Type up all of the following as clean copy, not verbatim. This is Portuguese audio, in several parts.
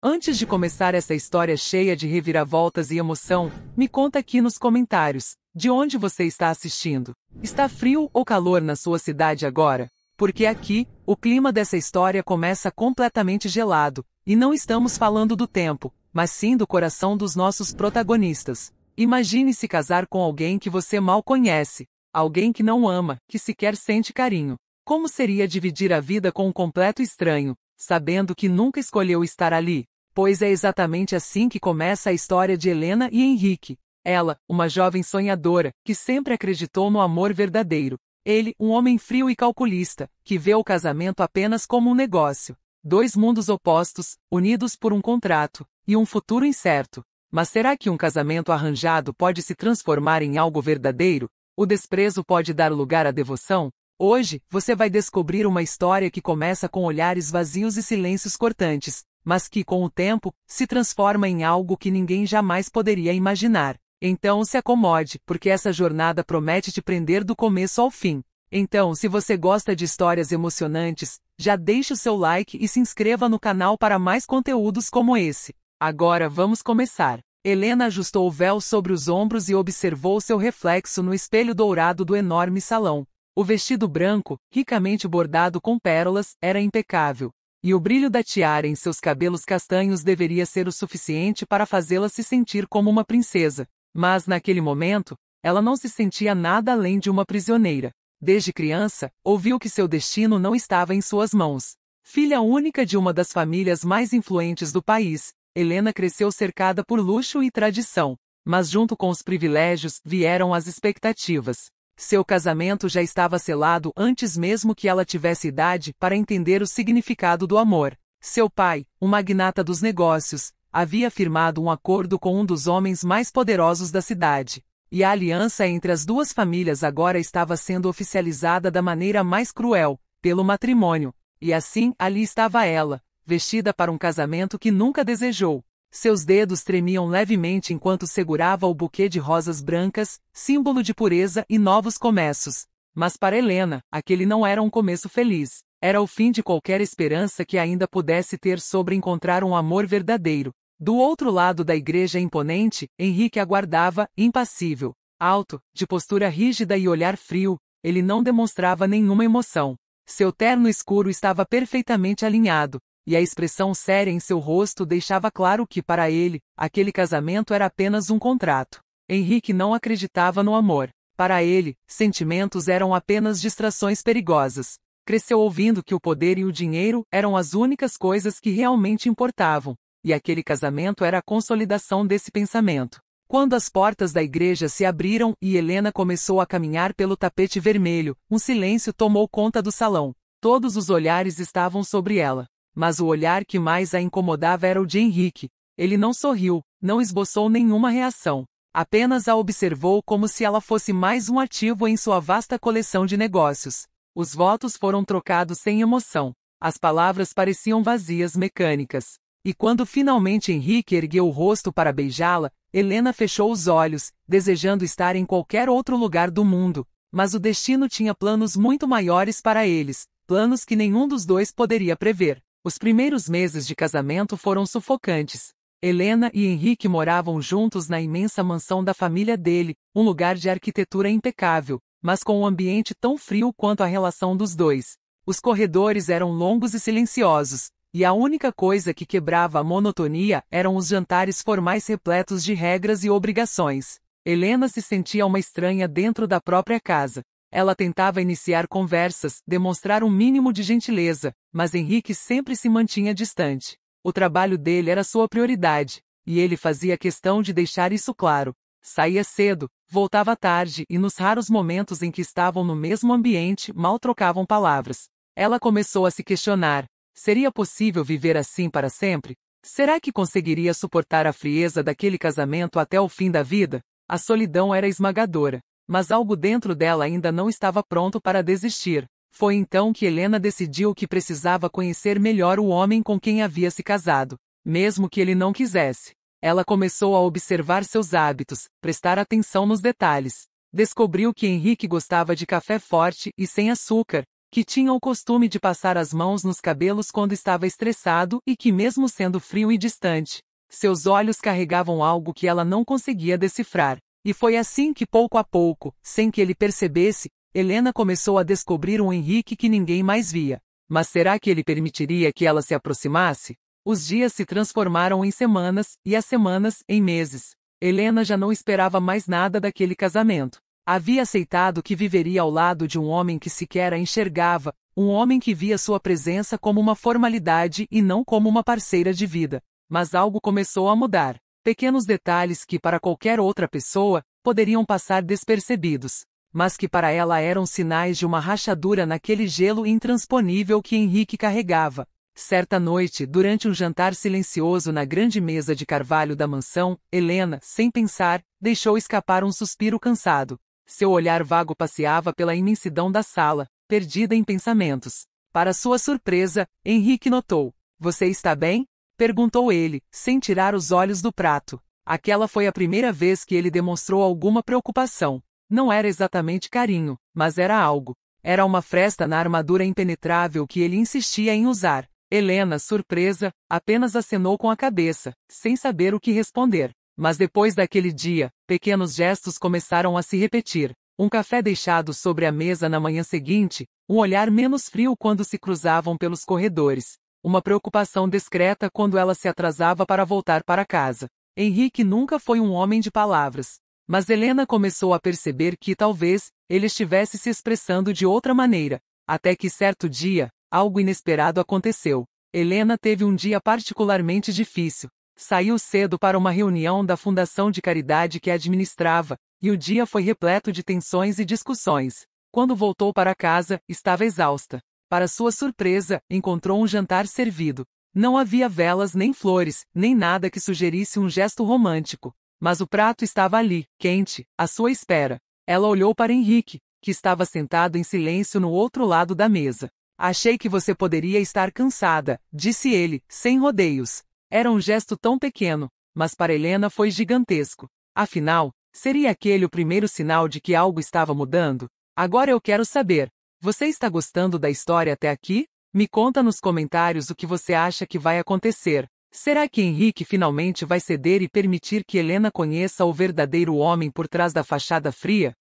Antes de começar essa história cheia de reviravoltas e emoção, me conta aqui nos comentários, de onde você está assistindo? Está frio ou calor na sua cidade agora? Porque aqui, o clima dessa história começa completamente gelado, e não estamos falando do tempo, mas sim do coração dos nossos protagonistas. Imagine se casar com alguém que você mal conhece, alguém que não ama, que sequer sente carinho. Como seria dividir a vida com um completo estranho, sabendo que nunca escolheu estar ali? Pois é exatamente assim que começa a história de Helena e Henrique. Ela, uma jovem sonhadora, que sempre acreditou no amor verdadeiro. Ele, um homem frio e calculista, que vê o casamento apenas como um negócio. Dois mundos opostos, unidos por um contrato, e um futuro incerto. Mas será que um casamento arranjado pode se transformar em algo verdadeiro? O desprezo pode dar lugar à devoção? Hoje, você vai descobrir uma história que começa com olhares vazios e silêncios cortantes, mas que, com o tempo, se transforma em algo que ninguém jamais poderia imaginar. Então se acomode, porque essa jornada promete te prender do começo ao fim. Então, se você gosta de histórias emocionantes, já deixe o seu like e se inscreva no canal para mais conteúdos como esse. Agora vamos começar. Helena ajustou o véu sobre os ombros e observou seu reflexo no espelho dourado do enorme salão. O vestido branco, ricamente bordado com pérolas, era impecável, e o brilho da tiara em seus cabelos castanhos deveria ser o suficiente para fazê-la se sentir como uma princesa. Mas naquele momento, ela não se sentia nada além de uma prisioneira. Desde criança, ouviu que seu destino não estava em suas mãos. Filha única de uma das famílias mais influentes do país, Helena cresceu cercada por luxo e tradição. Mas junto com os privilégios vieram as expectativas. Seu casamento já estava selado antes mesmo que ela tivesse idade para entender o significado do amor. Seu pai, um magnata dos negócios, havia firmado um acordo com um dos homens mais poderosos da cidade. E a aliança entre as duas famílias agora estava sendo oficializada da maneira mais cruel, pelo matrimônio. E assim, ali estava ela, vestida para um casamento que nunca desejou. Seus dedos tremiam levemente enquanto segurava o buquê de rosas brancas, símbolo de pureza e novos começos. Mas para Helena, aquele não era um começo feliz. Era o fim de qualquer esperança que ainda pudesse ter sobre encontrar um amor verdadeiro. Do outro lado da igreja imponente, Henrique aguardava, impassível. Alto, de postura rígida e olhar frio, ele não demonstrava nenhuma emoção. Seu terno escuro estava perfeitamente alinhado, e a expressão séria em seu rosto deixava claro que, para ele, aquele casamento era apenas um contrato. Henrique não acreditava no amor. Para ele, sentimentos eram apenas distrações perigosas. Cresceu ouvindo que o poder e o dinheiro eram as únicas coisas que realmente importavam. E aquele casamento era a consolidação desse pensamento. Quando as portas da igreja se abriram e Helena começou a caminhar pelo tapete vermelho, um silêncio tomou conta do salão. Todos os olhares estavam sobre ela. Mas o olhar que mais a incomodava era o de Henrique. Ele não sorriu, não esboçou nenhuma reação. Apenas a observou como se ela fosse mais um ativo em sua vasta coleção de negócios. Os votos foram trocados sem emoção. As palavras pareciam vazias, mecânicas. E quando finalmente Henrique ergueu o rosto para beijá-la, Helena fechou os olhos, desejando estar em qualquer outro lugar do mundo. Mas o destino tinha planos muito maiores para eles, planos que nenhum dos dois poderia prever. Os primeiros meses de casamento foram sufocantes. Helena e Henrique moravam juntos na imensa mansão da família dele, um lugar de arquitetura impecável, mas com um ambiente tão frio quanto a relação dos dois. Os corredores eram longos e silenciosos, e a única coisa que quebrava a monotonia eram os jantares formais repletos de regras e obrigações. Helena se sentia uma estranha dentro da própria casa. Ela tentava iniciar conversas, demonstrar um mínimo de gentileza, mas Henrique sempre se mantinha distante. O trabalho dele era sua prioridade, e ele fazia questão de deixar isso claro. Saía cedo, voltava tarde e nos raros momentos em que estavam no mesmo ambiente, mal trocavam palavras. Ela começou a se questionar. Seria possível viver assim para sempre? Será que conseguiria suportar a frieza daquele casamento até o fim da vida? A solidão era esmagadora, mas algo dentro dela ainda não estava pronto para desistir. Foi então que Helena decidiu que precisava conhecer melhor o homem com quem havia se casado, mesmo que ele não quisesse. Ela começou a observar seus hábitos, prestar atenção nos detalhes. Descobriu que Henrique gostava de café forte e sem açúcar, que tinha o costume de passar as mãos nos cabelos quando estava estressado e que, mesmo sendo frio e distante, seus olhos carregavam algo que ela não conseguia decifrar. E foi assim que, pouco a pouco, sem que ele percebesse, Helena começou a descobrir um Henrique que ninguém mais via. Mas será que ele permitiria que ela se aproximasse? Os dias se transformaram em semanas, e as semanas em meses. Helena já não esperava mais nada daquele casamento. Havia aceitado que viveria ao lado de um homem que sequer a enxergava, um homem que via sua presença como uma formalidade e não como uma parceira de vida. Mas algo começou a mudar. Pequenos detalhes que para qualquer outra pessoa poderiam passar despercebidos, mas que para ela eram sinais de uma rachadura naquele gelo intransponível que Henrique carregava. Certa noite, durante um jantar silencioso na grande mesa de carvalho da mansão, Helena, sem pensar, deixou escapar um suspiro cansado. Seu olhar vago passeava pela imensidão da sala, perdida em pensamentos. Para sua surpresa, Henrique notou. "Você está bem?" perguntou ele, sem tirar os olhos do prato. Aquela foi a primeira vez que ele demonstrou alguma preocupação. Não era exatamente carinho, mas era algo. Era uma fresta na armadura impenetrável que ele insistia em usar. Helena, surpresa, apenas acenou com a cabeça, sem saber o que responder. Mas depois daquele dia, pequenos gestos começaram a se repetir. Um café deixado sobre a mesa na manhã seguinte, um olhar menos frio quando se cruzavam pelos corredores. Uma preocupação discreta quando ela se atrasava para voltar para casa. Henrique nunca foi um homem de palavras. Mas Helena começou a perceber que, talvez, ele estivesse se expressando de outra maneira. Até que certo dia, algo inesperado aconteceu. Helena teve um dia particularmente difícil. Saiu cedo para uma reunião da fundação de caridade que administrava, e o dia foi repleto de tensões e discussões. Quando voltou para casa, estava exausta. Para sua surpresa, encontrou um jantar servido. Não havia velas nem flores, nem nada que sugerisse um gesto romântico. Mas o prato estava ali, quente, à sua espera. Ela olhou para Henrique, que estava sentado em silêncio no outro lado da mesa. "Achei que você poderia estar cansada", disse ele, sem rodeios. Era um gesto tão pequeno, mas para Helena foi gigantesco. Afinal, seria aquele o primeiro sinal de que algo estava mudando? "Agora eu quero saber, você está gostando da história até aqui? Me conta nos comentários o que você acha que vai acontecer. Será que Henrique finalmente vai ceder e permitir que Helena conheça o verdadeiro homem por trás da fachada fria?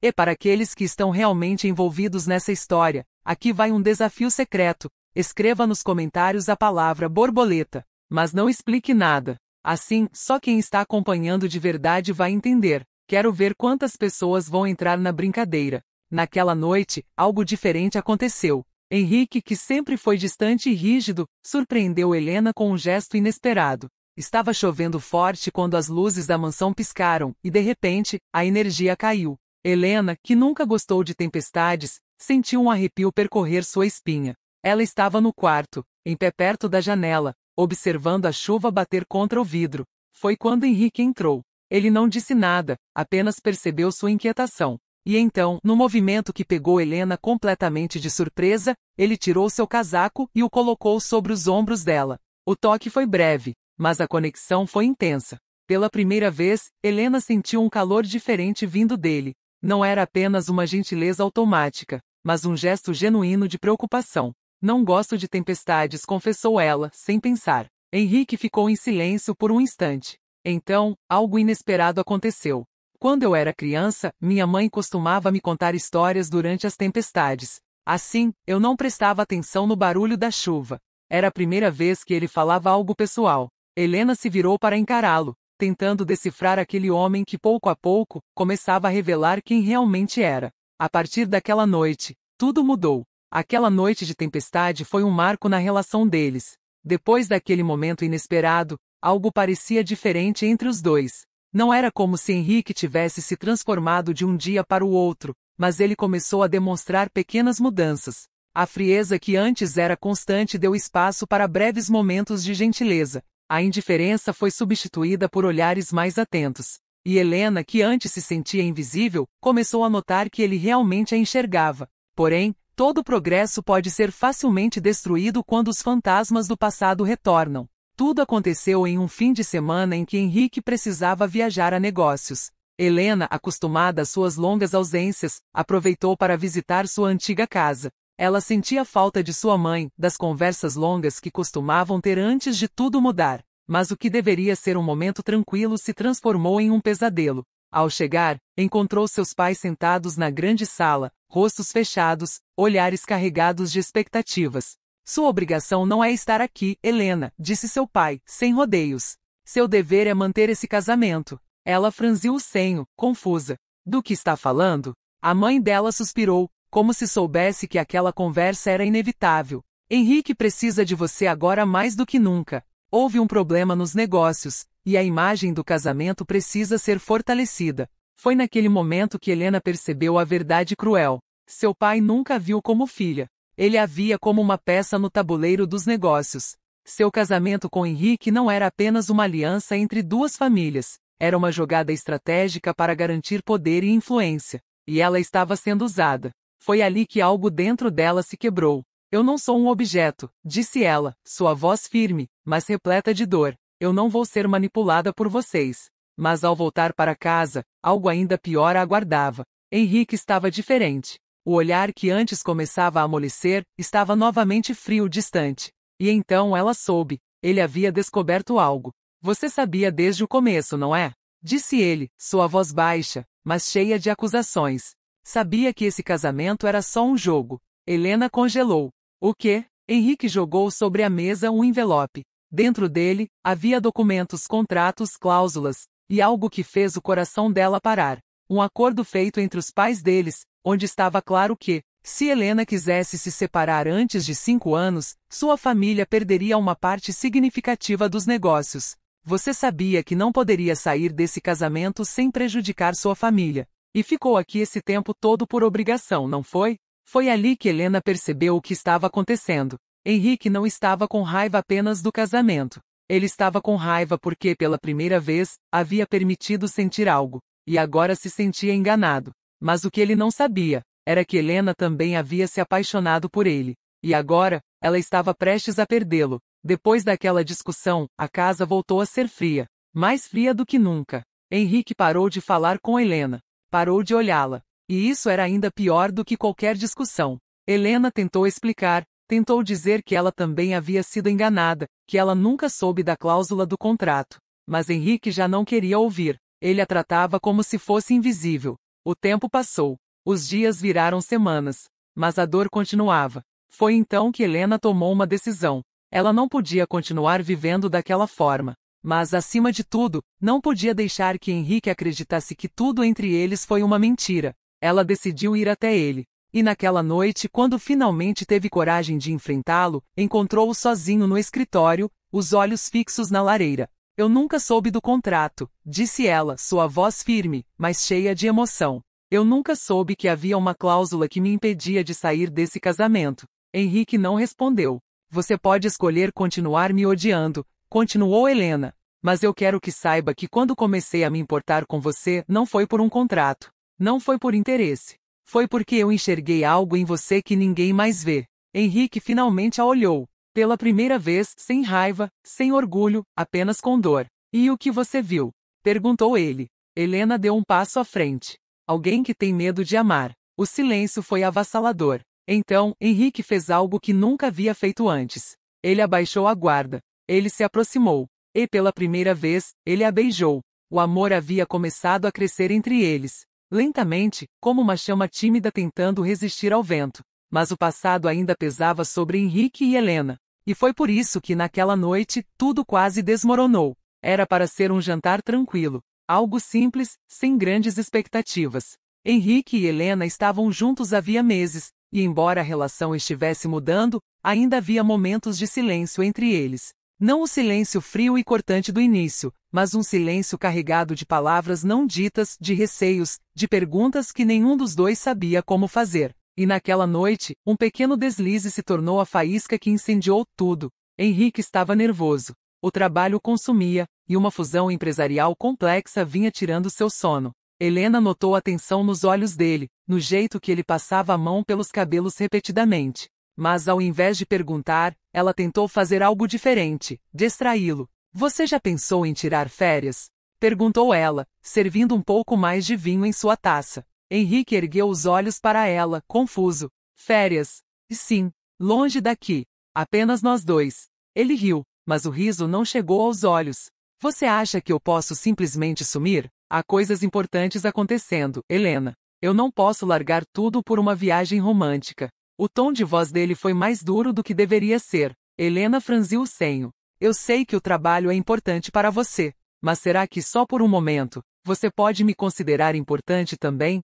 E para aqueles que estão realmente envolvidos nessa história, aqui vai um desafio secreto. Escreva nos comentários a palavra borboleta, mas não explique nada. Assim, só quem está acompanhando de verdade vai entender. Quero ver quantas pessoas vão entrar na brincadeira. Naquela noite, algo diferente aconteceu. Henrique, que sempre foi distante e rígido, surpreendeu Helena com um gesto inesperado. Estava chovendo forte quando as luzes da mansão piscaram, e de repente, a energia caiu. Helena, que nunca gostou de tempestades, sentiu um arrepio percorrer sua espinha. Ela estava no quarto, em pé perto da janela, observando a chuva bater contra o vidro. Foi quando Henrique entrou. Ele não disse nada, apenas percebeu sua inquietação. E então, no movimento que pegou Helena completamente de surpresa, ele tirou seu casaco e o colocou sobre os ombros dela. O toque foi breve, mas a conexão foi intensa. Pela primeira vez, Helena sentiu um calor diferente vindo dele. Não era apenas uma gentileza automática, mas um gesto genuíno de preocupação. "Não gosto de tempestades", confessou ela, sem pensar. Henrique ficou em silêncio por um instante. Então, algo inesperado aconteceu. "Quando eu era criança, minha mãe costumava me contar histórias durante as tempestades. Assim, eu não prestava atenção no barulho da chuva. Era a primeira vez que ele falava algo pessoal." Helena se virou para encará-lo, tentando decifrar aquele homem que pouco a pouco começava a revelar quem realmente era. A partir daquela noite, tudo mudou. Aquela noite de tempestade foi um marco na relação deles. Depois daquele momento inesperado, algo parecia diferente entre os dois. Não era como se Henrique tivesse se transformado de um dia para o outro, mas ele começou a demonstrar pequenas mudanças. A frieza que antes era constante deu espaço para breves momentos de gentileza. A indiferença foi substituída por olhares mais atentos. E Helena, que antes se sentia invisível, começou a notar que ele realmente a enxergava. Porém, todo progresso pode ser facilmente destruído quando os fantasmas do passado retornam. Tudo aconteceu em um fim de semana em que Henrique precisava viajar a negócios. Helena, acostumada às suas longas ausências, aproveitou para visitar sua antiga casa. Ela sentia falta de sua mãe, das conversas longas que costumavam ter antes de tudo mudar. Mas o que deveria ser um momento tranquilo se transformou em um pesadelo. Ao chegar, encontrou seus pais sentados na grande sala, rostos fechados, olhares carregados de expectativas. Sua obrigação não é estar aqui, Helena, disse seu pai, sem rodeios. Seu dever é manter esse casamento. Ela franziu o senho, confusa. Do que está falando? A mãe dela suspirou, como se soubesse que aquela conversa era inevitável. Henrique precisa de você agora mais do que nunca. Houve um problema nos negócios, e a imagem do casamento precisa ser fortalecida. Foi naquele momento que Helena percebeu a verdade cruel. Seu pai nunca a viu como filha. Ele a via como uma peça no tabuleiro dos negócios. Seu casamento com Henrique não era apenas uma aliança entre duas famílias. Era uma jogada estratégica para garantir poder e influência. E ela estava sendo usada. Foi ali que algo dentro dela se quebrou. Eu não sou um objeto, disse ela, sua voz firme, mas repleta de dor. Eu não vou ser manipulada por vocês. Mas ao voltar para casa, algo ainda pior a aguardava. Henrique estava diferente. O olhar que antes começava a amolecer, estava novamente frio, distante. E então ela soube. Ele havia descoberto algo. Você sabia desde o começo, não é? Disse ele, sua voz baixa, mas cheia de acusações. Sabia que esse casamento era só um jogo. Helena congelou. O quê? Henrique jogou sobre a mesa um envelope. Dentro dele, havia documentos, contratos, cláusulas, e algo que fez o coração dela parar. Um acordo feito entre os pais deles, onde estava claro que, se Helena quisesse se separar antes de 5 anos, sua família perderia uma parte significativa dos negócios. Você sabia que não poderia sair desse casamento sem prejudicar sua família. E ficou aqui esse tempo todo por obrigação, não foi? Foi ali que Helena percebeu o que estava acontecendo. Henrique não estava com raiva apenas do casamento. Ele estava com raiva porque, pela primeira vez, havia permitido sentir algo. E agora se sentia enganado. Mas o que ele não sabia, era que Helena também havia se apaixonado por ele. E agora, ela estava prestes a perdê-lo. Depois daquela discussão, a casa voltou a ser fria. Mais fria do que nunca. Henrique parou de falar com Helena. Parou de olhá-la. E isso era ainda pior do que qualquer discussão. Helena tentou explicar, tentou dizer que ela também havia sido enganada, que ela nunca soube da cláusula do contrato. Mas Henrique já não queria ouvir. Ele a tratava como se fosse invisível. O tempo passou. Os dias viraram semanas. Mas a dor continuava. Foi então que Helena tomou uma decisão. Ela não podia continuar vivendo daquela forma. Mas, acima de tudo, não podia deixar que Henrique acreditasse que tudo entre eles foi uma mentira. Ela decidiu ir até ele. E naquela noite, quando finalmente teve coragem de enfrentá-lo, encontrou-o sozinho no escritório, os olhos fixos na lareira. Eu nunca soube do contrato, disse ela, sua voz firme, mas cheia de emoção. Eu nunca soube que havia uma cláusula que me impedia de sair desse casamento. Henrique não respondeu. Você pode escolher continuar me odiando, continuou Helena. Mas eu quero que saiba que quando comecei a me importar com você, não foi por um contrato. Não foi por interesse. Foi porque eu enxerguei algo em você que ninguém mais vê. Henrique finalmente a olhou. Pela primeira vez, sem raiva, sem orgulho, apenas com dor. E o que você viu? Perguntou ele. Helena deu um passo à frente. Alguém que tem medo de amar. O silêncio foi avassalador. Então, Henrique fez algo que nunca havia feito antes. Ele abaixou a guarda. Ele se aproximou. E pela primeira vez, ele a beijou. O amor havia começado a crescer entre eles. Lentamente, como uma chama tímida tentando resistir ao vento. Mas o passado ainda pesava sobre Henrique e Helena. E foi por isso que naquela noite, tudo quase desmoronou. Era para ser um jantar tranquilo. Algo simples, sem grandes expectativas. Henrique e Helena estavam juntos havia meses, e embora a relação estivesse mudando, ainda havia momentos de silêncio entre eles. Não o silêncio frio e cortante do início, mas um silêncio carregado de palavras não ditas, de receios, de perguntas que nenhum dos dois sabia como fazer. E naquela noite, um pequeno deslize se tornou a faísca que incendiou tudo. Henrique estava nervoso. O trabalho consumia, e uma fusão empresarial complexa vinha tirando seu sono. Helena notou a tensão nos olhos dele, no jeito que ele passava a mão pelos cabelos repetidamente. Mas ao invés de perguntar, ela tentou fazer algo diferente, distraí-lo. Você já pensou em tirar férias? Perguntou ela, servindo um pouco mais de vinho em sua taça. Henrique ergueu os olhos para ela, confuso. Férias? Sim, longe daqui. Apenas nós dois. Ele riu, mas o riso não chegou aos olhos. Você acha que eu posso simplesmente sumir? Há coisas importantes acontecendo, Helena. Eu não posso largar tudo por uma viagem romântica. O tom de voz dele foi mais duro do que deveria ser. Helena franziu o senho. Eu sei que o trabalho é importante para você, mas será que só por um momento, você pode me considerar importante também?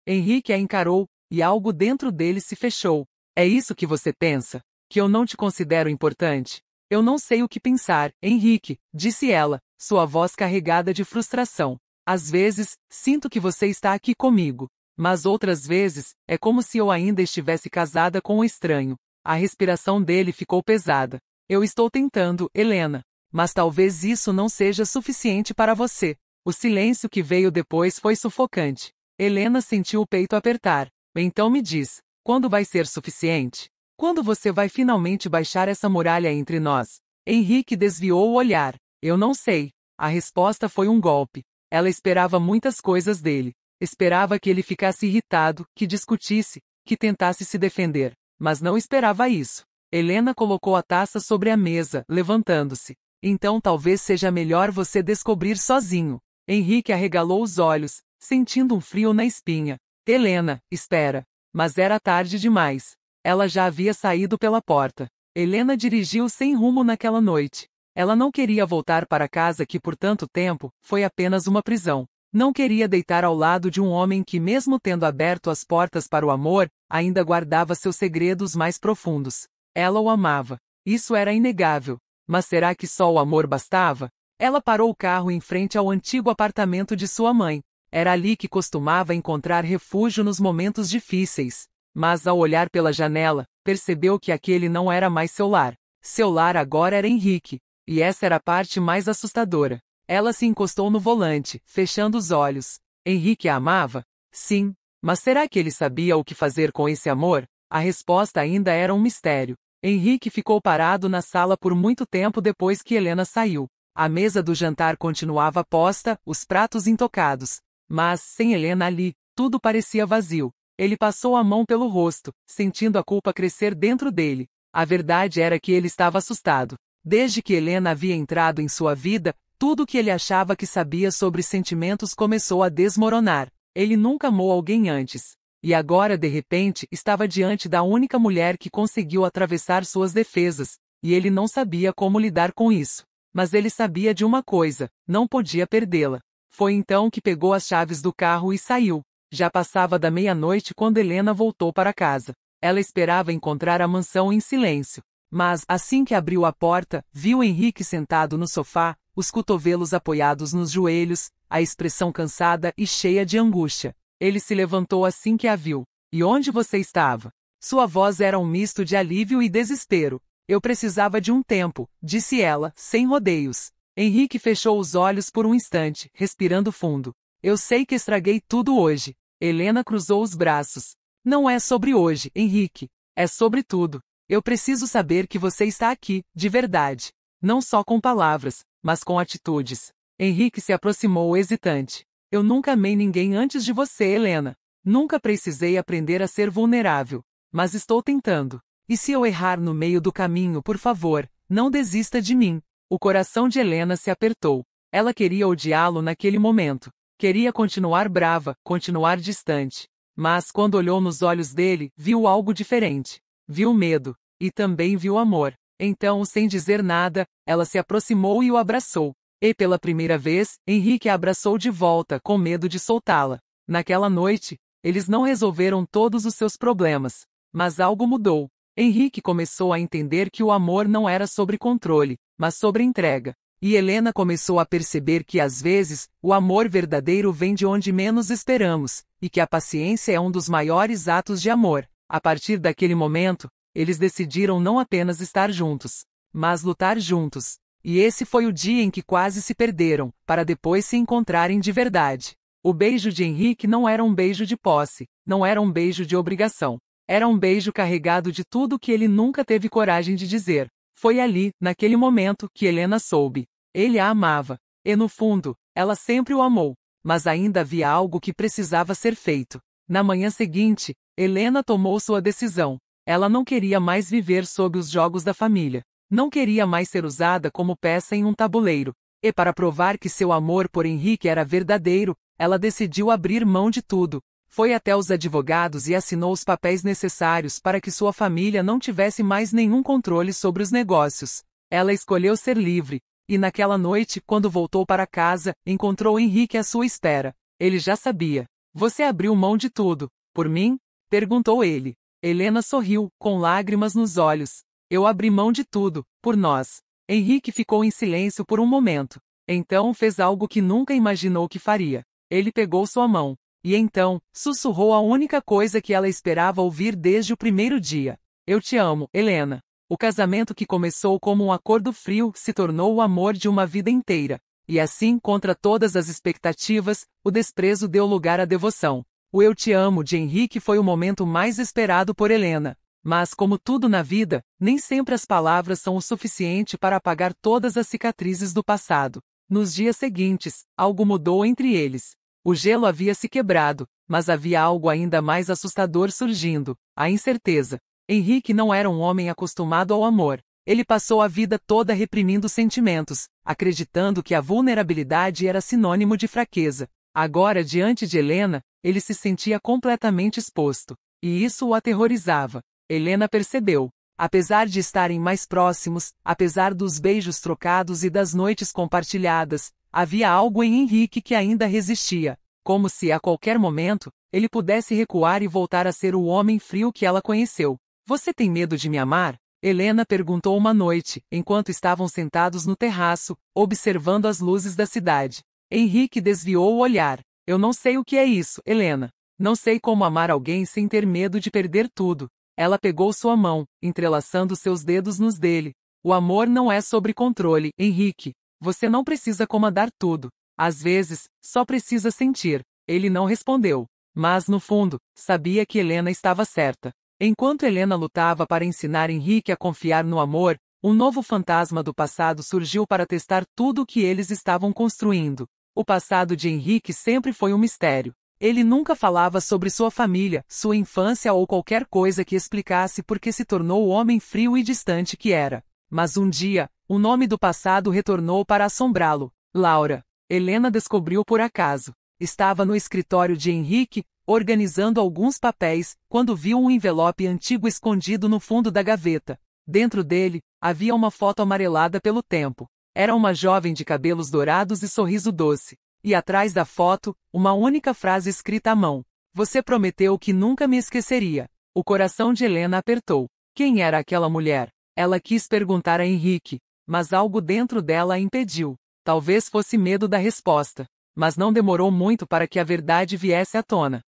Henrique a encarou, e algo dentro dele se fechou. É isso que você pensa? Que eu não te considero importante? Eu não sei o que pensar, Henrique, disse ela, sua voz carregada de frustração. Às vezes, sinto que você está aqui comigo. Mas outras vezes, é como se eu ainda estivesse casada com um estranho. A respiração dele ficou pesada. Eu estou tentando, Helena. Mas talvez isso não seja suficiente para você. O silêncio que veio depois foi sufocante. Helena sentiu o peito apertar. Então me diz, quando vai ser suficiente? Quando você vai finalmente baixar essa muralha entre nós? Henrique desviou o olhar. Eu não sei. A resposta foi um golpe. Ela esperava muitas coisas dele. Esperava que ele ficasse irritado, que discutisse, que tentasse se defender. Mas não esperava isso. Helena colocou a taça sobre a mesa, levantando-se. Então talvez seja melhor você descobrir sozinho. Henrique arregalou os olhos, sentindo um frio na espinha. Helena, espera. Mas era tarde demais. Ela já havia saído pela porta. Helena dirigiu sem rumo naquela noite. Ela não queria voltar para casa que por tanto tempo foi apenas uma prisão. Não queria deitar ao lado de um homem que, mesmo tendo aberto as portas para o amor, ainda guardava seus segredos mais profundos. Ela o amava. Isso era inegável. Mas será que só o amor bastava? Ela parou o carro em frente ao antigo apartamento de sua mãe. Era ali que costumava encontrar refúgio nos momentos difíceis. Mas ao olhar pela janela, percebeu que aquele não era mais seu lar. Seu lar agora era Henrique. E essa era a parte mais assustadora. Ela se encostou no volante, fechando os olhos. Henrique a amava? Sim. Mas será que ele sabia o que fazer com esse amor? A resposta ainda era um mistério. Henrique ficou parado na sala por muito tempo depois que Helena saiu. A mesa do jantar continuava posta, os pratos intocados. Mas, sem Helena ali, tudo parecia vazio. Ele passou a mão pelo rosto, sentindo a culpa crescer dentro dele. A verdade era que ele estava assustado. Desde que Helena havia entrado em sua vida, tudo o que ele achava que sabia sobre sentimentos começou a desmoronar. Ele nunca amou alguém antes. E agora, de repente, estava diante da única mulher que conseguiu atravessar suas defesas, e ele não sabia como lidar com isso. Mas ele sabia de uma coisa: não podia perdê-la. Foi então que pegou as chaves do carro e saiu. Já passava da meia-noite quando Helena voltou para casa. Ela esperava encontrar a mansão em silêncio. Mas, assim que abriu a porta, viu Henrique sentado no sofá, os cotovelos apoiados nos joelhos, a expressão cansada e cheia de angústia. Ele se levantou assim que a viu. E onde você estava? Sua voz era um misto de alívio e desespero. Eu precisava de um tempo, disse ela, sem rodeios. Henrique fechou os olhos por um instante, respirando fundo. Eu sei que estraguei tudo hoje. Helena cruzou os braços. Não é sobre hoje, Henrique. É sobre tudo. Eu preciso saber que você está aqui, de verdade. Não só com palavras, mas com atitudes. Henrique se aproximou hesitante. Eu nunca amei ninguém antes de você, Helena. Nunca precisei aprender a ser vulnerável. Mas estou tentando. E se eu errar no meio do caminho, por favor, não desista de mim. O coração de Helena se apertou. Ela queria odiá-lo naquele momento. Queria continuar brava, continuar distante. Mas, quando olhou nos olhos dele, viu algo diferente. Viu medo. E também viu amor. Então, sem dizer nada, ela se aproximou e o abraçou. E pela primeira vez, Henrique a abraçou de volta, com medo de soltá-la. Naquela noite, eles não resolveram todos os seus problemas. Mas algo mudou. Henrique começou a entender que o amor não era sobre controle, mas sobre entrega. E Helena começou a perceber que às vezes, o amor verdadeiro vem de onde menos esperamos, e que a paciência é um dos maiores atos de amor. A partir daquele momento, eles decidiram não apenas estar juntos, mas lutar juntos. E esse foi o dia em que quase se perderam, para depois se encontrarem de verdade. O beijo de Henrique não era um beijo de posse, não era um beijo de obrigação. Era um beijo carregado de tudo o que ele nunca teve coragem de dizer. Foi ali, naquele momento, que Helena soube. Ele a amava. E no fundo, ela sempre o amou. Mas ainda havia algo que precisava ser feito. Na manhã seguinte, Helena tomou sua decisão. Ela não queria mais viver sob os jogos da família. Não queria mais ser usada como peça em um tabuleiro. E para provar que seu amor por Henrique era verdadeiro, ela decidiu abrir mão de tudo. Foi até os advogados e assinou os papéis necessários para que sua família não tivesse mais nenhum controle sobre os negócios. Ela escolheu ser livre, e naquela noite, quando voltou para casa, encontrou Henrique à sua espera. Ele já sabia. Você abriu mão de tudo. Por mim? Perguntou ele. Helena sorriu, com lágrimas nos olhos. Eu abri mão de tudo, por nós. Henrique ficou em silêncio por um momento. Então fez algo que nunca imaginou que faria. Ele pegou sua mão. E então, sussurrou a única coisa que ela esperava ouvir desde o primeiro dia. Eu te amo, Helena. O casamento que começou como um acordo frio se tornou o amor de uma vida inteira. E assim, contra todas as expectativas, o desprezo deu lugar à devoção. O eu te amo de Henrique foi o momento mais esperado por Helena. Mas, como tudo na vida, nem sempre as palavras são o suficiente para apagar todas as cicatrizes do passado. Nos dias seguintes, algo mudou entre eles. O gelo havia se quebrado, mas havia algo ainda mais assustador surgindo: a incerteza. Henrique não era um homem acostumado ao amor. Ele passou a vida toda reprimindo sentimentos, acreditando que a vulnerabilidade era sinônimo de fraqueza. Agora, diante de Helena, ele se sentia completamente exposto. E isso o aterrorizava. Helena percebeu. Apesar de estarem mais próximos, apesar dos beijos trocados e das noites compartilhadas, havia algo em Henrique que ainda resistia. Como se, a qualquer momento, ele pudesse recuar e voltar a ser o homem frio que ela conheceu. Você tem medo de me amar? Helena perguntou uma noite, enquanto estavam sentados no terraço, observando as luzes da cidade. Henrique desviou o olhar. Eu não sei o que é isso, Helena. Não sei como amar alguém sem ter medo de perder tudo. Ela pegou sua mão, entrelaçando seus dedos nos dele. O amor não é sobre controle, Henrique. Você não precisa comandar tudo. Às vezes, só precisa sentir. Ele não respondeu. Mas, no fundo, sabia que Helena estava certa. Enquanto Helena lutava para ensinar Henrique a confiar no amor, um novo fantasma do passado surgiu para testar tudo o que eles estavam construindo. O passado de Henrique sempre foi um mistério. Ele nunca falava sobre sua família, sua infância ou qualquer coisa que explicasse por que se tornou o homem frio e distante que era. Mas um dia, o nome do passado retornou para assombrá-lo: Laura. Helena descobriu por acaso. Estava no escritório de Henrique, organizando alguns papéis, quando viu um envelope antigo escondido no fundo da gaveta. Dentro dele, havia uma foto amarelada pelo tempo. Era uma jovem de cabelos dourados e sorriso doce. E atrás da foto, uma única frase escrita à mão: Você prometeu que nunca me esqueceria. O coração de Helena apertou. Quem era aquela mulher? Ela quis perguntar a Henrique, mas algo dentro dela a impediu. Talvez fosse medo da resposta. Mas não demorou muito para que a verdade viesse à tona.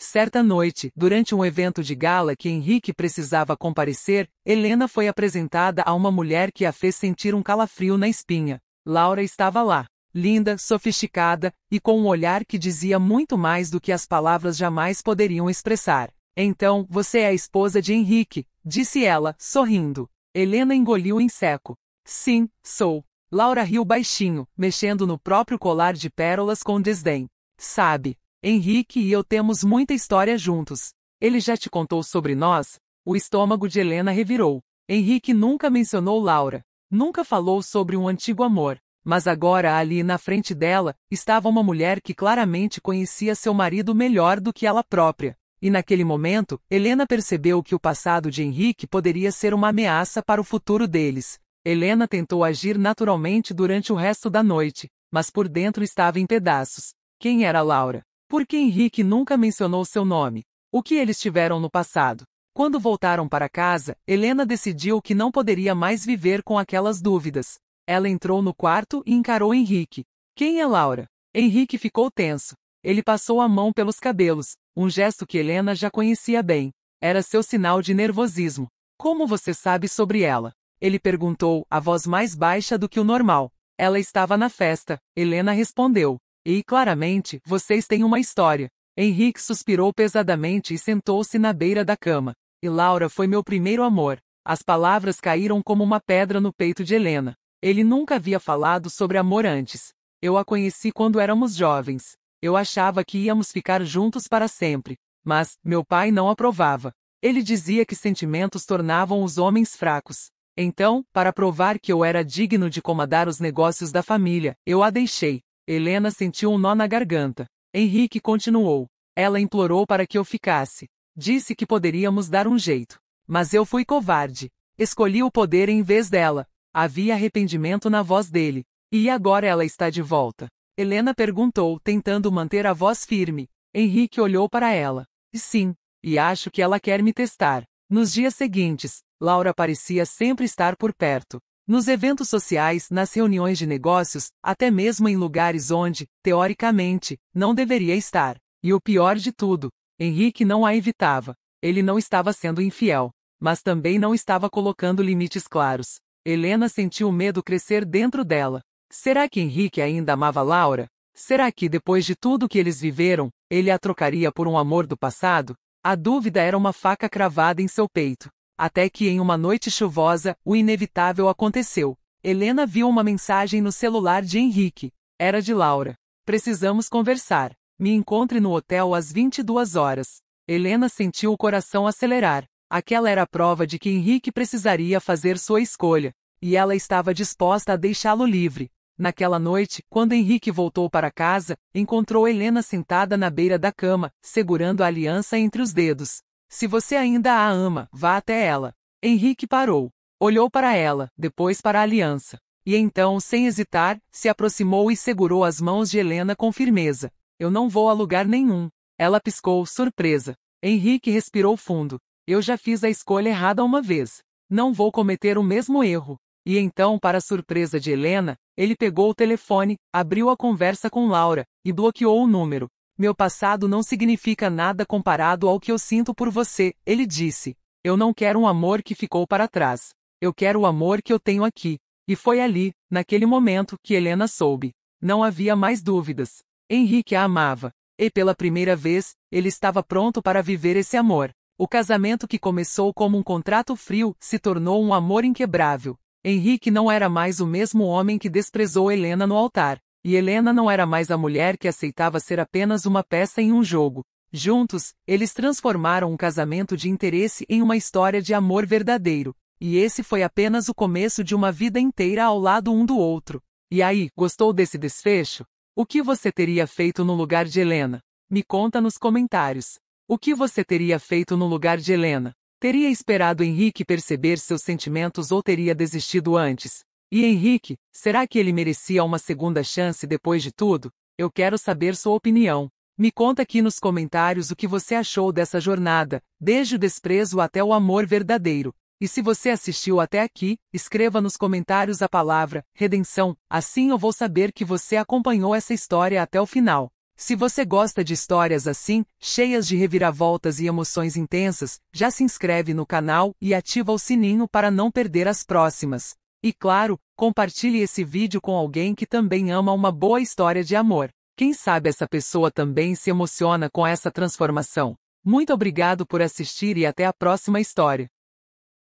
Certa noite, durante um evento de gala que Henrique precisava comparecer, Helena foi apresentada a uma mulher que a fez sentir um calafrio na espinha. Laura estava lá, linda, sofisticada, e com um olhar que dizia muito mais do que as palavras jamais poderiam expressar. Então, você é a esposa de Henrique, disse ela, sorrindo. Helena engoliu em seco. Sim, sou. Laura riu baixinho, mexendo no próprio colar de pérolas com desdém. Sabe, Henrique e eu temos muita história juntos. Ele já te contou sobre nós? O estômago de Helena revirou. Henrique nunca mencionou Laura. Nunca falou sobre um antigo amor. Mas agora, ali na frente dela, estava uma mulher que claramente conhecia seu marido melhor do que ela própria. E naquele momento, Helena percebeu que o passado de Henrique poderia ser uma ameaça para o futuro deles. Helena tentou agir naturalmente durante o resto da noite, mas por dentro estava em pedaços. Quem era Laura? Por que Henrique nunca mencionou seu nome? O que eles tiveram no passado? Quando voltaram para casa, Helena decidiu que não poderia mais viver com aquelas dúvidas. Ela entrou no quarto e encarou Henrique. Quem é Laura? Henrique ficou tenso. Ele passou a mão pelos cabelos, um gesto que Helena já conhecia bem. Era seu sinal de nervosismo. Como você sabe sobre ela? Ele perguntou, a voz mais baixa do que o normal. Ela estava na festa, Helena respondeu. E, claramente, vocês têm uma história. Henrique suspirou pesadamente e sentou-se na beira da cama. E Laura foi meu primeiro amor. As palavras caíram como uma pedra no peito de Helena. Ele nunca havia falado sobre amor antes. Eu a conheci quando éramos jovens. Eu achava que íamos ficar juntos para sempre. Mas, meu pai não aprovava. Ele dizia que sentimentos tornavam os homens fracos. Então, para provar que eu era digno de comandar os negócios da família, eu a deixei. Helena sentiu um nó na garganta. Henrique continuou. Ela implorou para que eu ficasse. Disse que poderíamos dar um jeito. Mas eu fui covarde. Escolhi o poder em vez dela. Havia arrependimento na voz dele. E agora ela está de volta? Helena perguntou, tentando manter a voz firme. Henrique olhou para ela. Sim, e acho que ela quer me testar. Nos dias seguintes, Laura parecia sempre estar por perto. Nos eventos sociais, nas reuniões de negócios, até mesmo em lugares onde, teoricamente, não deveria estar. E o pior de tudo, Henrique não a evitava. Ele não estava sendo infiel, mas também não estava colocando limites claros. Helena sentiu o medo crescer dentro dela. Será que Henrique ainda amava Laura? Será que, depois de tudo que eles viveram, ele a trocaria por um amor do passado? A dúvida era uma faca cravada em seu peito. Até que em uma noite chuvosa, o inevitável aconteceu. Helena viu uma mensagem no celular de Henrique. Era de Laura. Precisamos conversar. Me encontre no hotel às 22 horas. Helena sentiu o coração acelerar. Aquela era a prova de que Henrique precisaria fazer sua escolha. E ela estava disposta a deixá-lo livre. Naquela noite, quando Henrique voltou para casa, encontrou Helena sentada na beira da cama, segurando a aliança entre os dedos. Se você ainda a ama, vá até ela. Henrique parou. Olhou para ela, depois para a aliança. E então, sem hesitar, se aproximou e segurou as mãos de Helena com firmeza. Eu não vou a lugar nenhum. Ela piscou, surpresa. Henrique respirou fundo. Eu já fiz a escolha errada uma vez. Não vou cometer o mesmo erro. E então, para surpresa de Helena, ele pegou o telefone, abriu a conversa com Laura, e bloqueou o número. Meu passado não significa nada comparado ao que eu sinto por você, ele disse. Eu não quero um amor que ficou para trás. Eu quero o amor que eu tenho aqui. E foi ali, naquele momento, que Helena soube. Não havia mais dúvidas. Henrique a amava. E pela primeira vez, ele estava pronto para viver esse amor. O casamento que começou como um contrato frio se tornou um amor inquebrável. Henrique não era mais o mesmo homem que desprezou Helena no altar. E Helena não era mais a mulher que aceitava ser apenas uma peça em um jogo. Juntos, eles transformaram um casamento de interesse em uma história de amor verdadeiro. E esse foi apenas o começo de uma vida inteira ao lado um do outro. E aí, gostou desse desfecho? O que você teria feito no lugar de Helena? Me conta nos comentários. O que você teria feito no lugar de Helena? Teria esperado Henrique perceber seus sentimentos ou teria desistido antes? E Henrique, será que ele merecia uma segunda chance depois de tudo? Eu quero saber sua opinião. Me conta aqui nos comentários o que você achou dessa jornada, desde o desprezo até o amor verdadeiro. E se você assistiu até aqui, escreva nos comentários a palavra redenção, assim eu vou saber que você acompanhou essa história até o final. Se você gosta de histórias assim, cheias de reviravoltas e emoções intensas, já se inscreve no canal e ativa o sininho para não perder as próximas. E claro, compartilhe esse vídeo com alguém que também ama uma boa história de amor. Quem sabe essa pessoa também se emociona com essa transformação. Muito obrigado por assistir e até a próxima história.